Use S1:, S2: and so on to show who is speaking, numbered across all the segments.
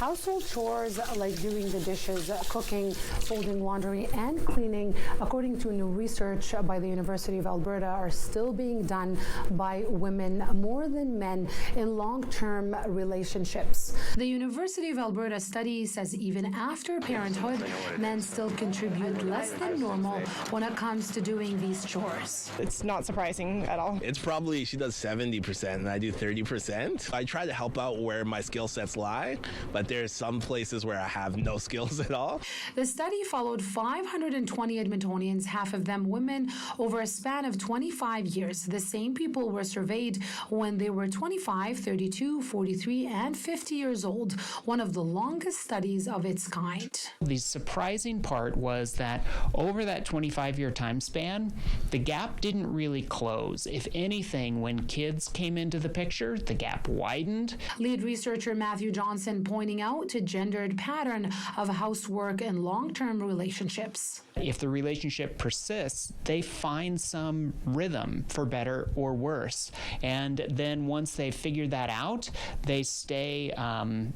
S1: Household chores like doing the dishes, cooking, folding laundry, and cleaning, according to new research by the University of Alberta, are still being done by women more than men in long-term relationships. The University of Alberta study says even after parenthood, men still contribute less than normal when it comes to doing these chores.
S2: It's not surprising at all.
S3: It's probably she does 70% and I do 30%. I try to help out where my skill sets lie, but there's some places where I have no skills at all.
S1: The study followed 520 Edmontonians, half of them women, over a span of 25 years. The same people were surveyed when they were 25, 32, 43, and 50 years old, one of the longest studies of its kind.
S4: The surprising part was that over that 25-year time span, the gap didn't really close. If anything, when kids came into the picture, the gap widened.
S1: Lead researcher Matthew Johnson pointing out a gendered pattern of housework and long-term relationships.
S4: If the relationship persists, they find some rhythm, for better or worse. And then once they've figured that out, they stay,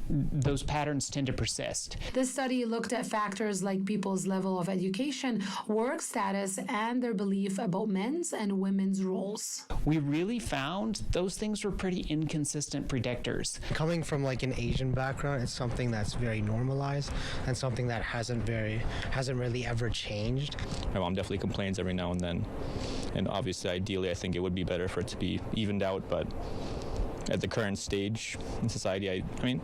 S4: those patterns tend to persist.
S1: The study looked at factors like people's level of education, work status, and their belief about men's and women's roles.
S4: We really found those things were pretty inconsistent predictors.
S5: Coming from like an Asian background, it's something that's very normalized and something that hasn't really ever changed.
S6: My mom definitely complains every now and then, and obviously ideally I think it would be better for it to be evened out, but at the current stage in society, I mean,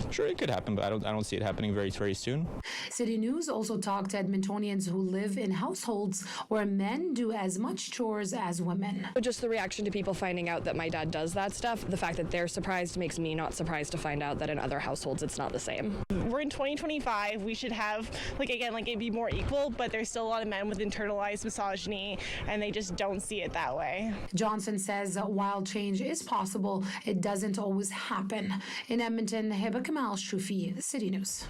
S6: sure it could happen, but I don't see it happening very soon.
S1: City News also talked to Edmontonians who live in households where men do as much chores as women.
S2: Just the reaction to people finding out that my dad does that stuff, the fact that they're surprised makes me not surprised to find out that in other households it's not the same.
S7: We're in 2025, we should have, it'd be more equal, but there's still a lot of men with internalized misogyny, and they just don't see it that way.
S1: Johnson says while change is possible, it doesn't always happen. In Edmonton, Hiba Kamal-Choufi, City News.